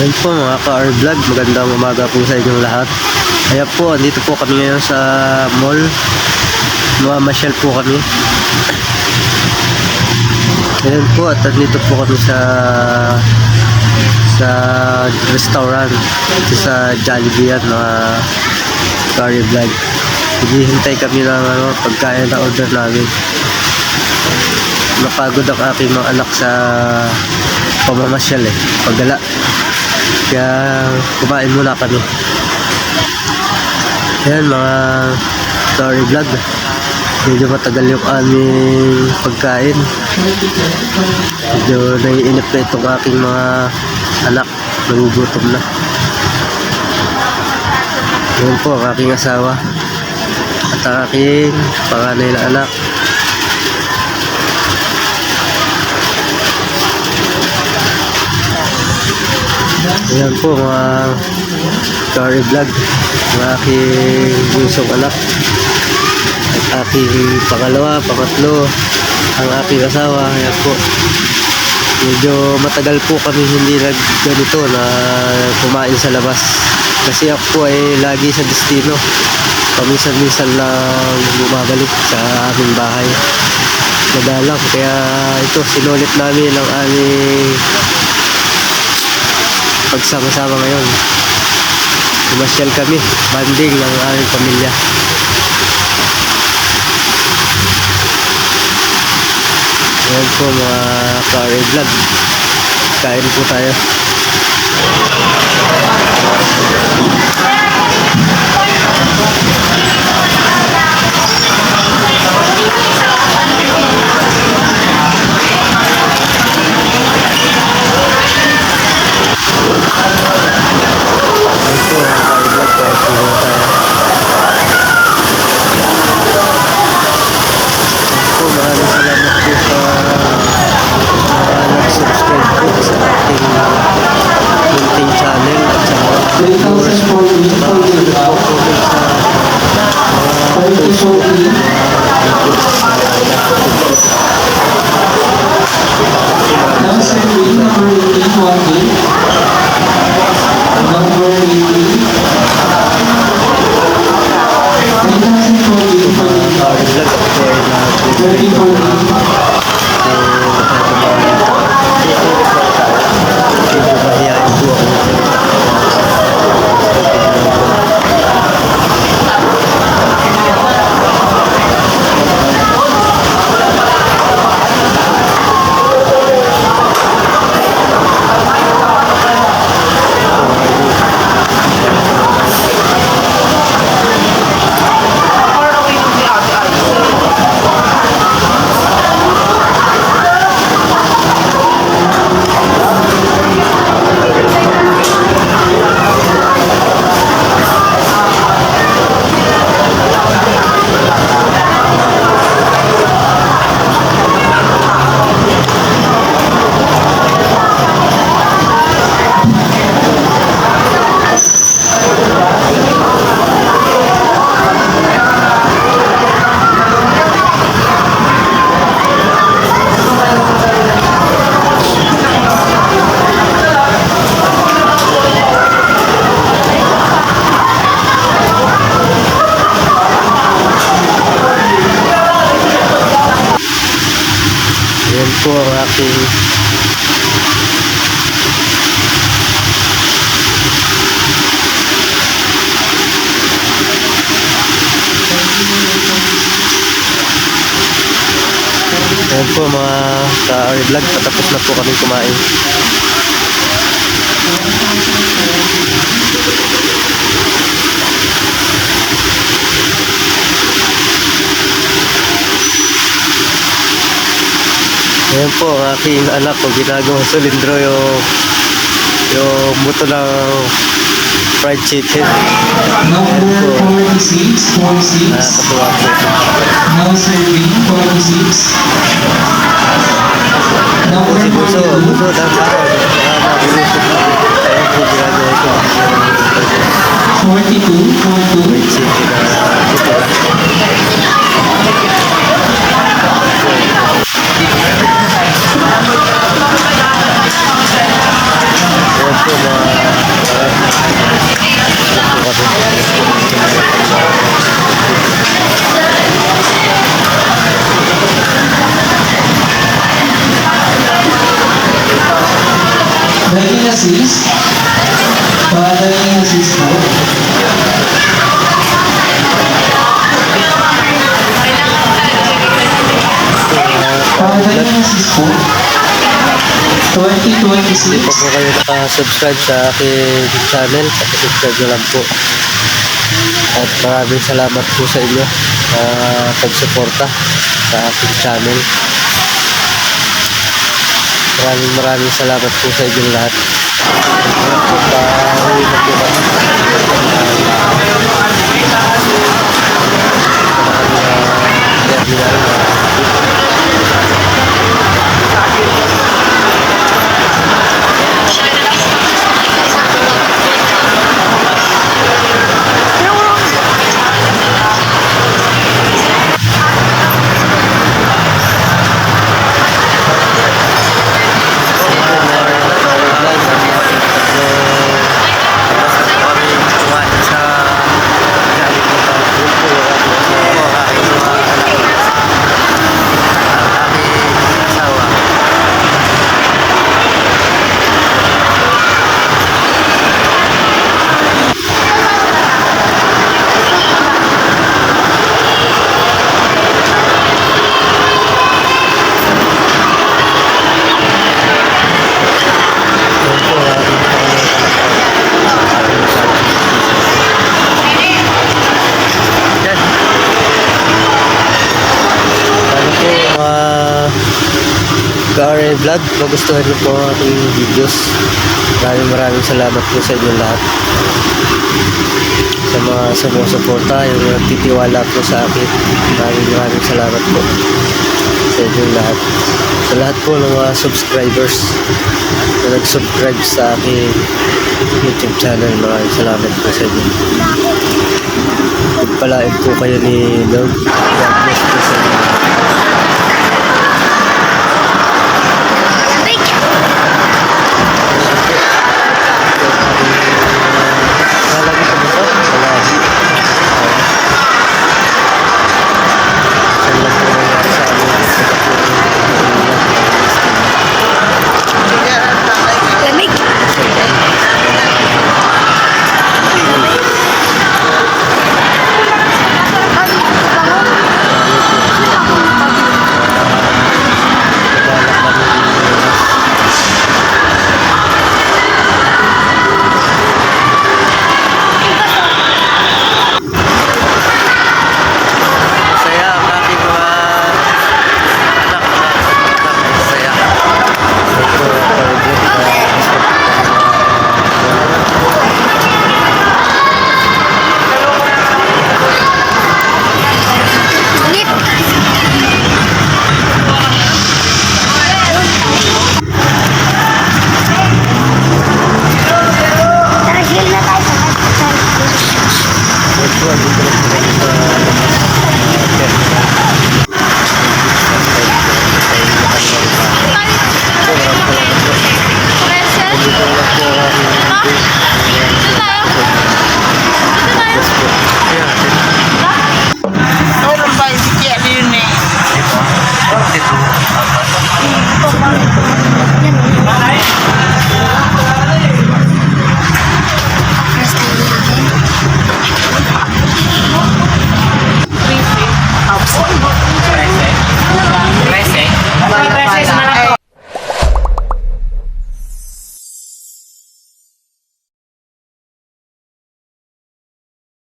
Yan po mga ka-R Vlog, magandang umaga po sa inyong lahat. Kaya po, andito po kami ngayon sa mall. Mamasyal po kami. Ayan po, at andito po kami sa restaurant. Ito sa Jollibee yan, mga ka-R Vlog. Hintay kami ng pagkain na order namin. Napagod ang aking mga anak sa pamamasyal paggala. Kaya kumain muna kami. Ayan mga story vlog. Medyo matagal yung aming pagkain. Medyo naiinip na itong aking mga anak. Nagugutom na. Ayan po ang aking asawa at ang aking panganay na anak. Ayan po mga story vlog, mga aking bunsong anak at aking pangatlo, ang aking asawa. Ayan po, medyo matagal po kami hindi ganito na kumain sa labas kasi ako po ay lagi sa destino. Paminsan-minsan lang bumabalik sa aming bahay madalang, kaya ito sinulit namin ang aming pagsama-sama ngayon. Pumasyal kami, banding ng aming pamilya. Ayan po mga ka-R Vlog, kain po tayo. Ayan po ang aking ayan po mga ka-R Vlog, patapos na po kami kumain. Ayan po ang aking anak kung ginagawang sulindro yung buto ng fried chicken. Number 46, 46. Nakakatuwa po. No serving, 46. Number Si Buso 42. ng araw. Nakakabulusok na. Ayan po ginagawa ko. 42, 42. Fried chicken na buto lang. Ayan po po Diving assist. Diving assist po. Diving assist po. po 2026. kayo nakasubscribe sa aking channel, subscribe nyo lang po. At maraming salamat po sa inyo sa pagsuporta sa aking channel. Maraming salamat po sa inyo lahat. Pauwi na po kami. Gary Vlog, magustuhan niyo po ang aking videos. Maraming salamat po sa inyo lahat. Sa mga sumusuporta, yung nagtitiwala po sa akin. Maraming salamat po sa inyo lahat. Sa lahat po ng mga subscribers na nag-subscribe sa aking YouTube channel, maraming salamat po sa inyo. Pagpalain po kayo ni Lord. God bless po sa inyo.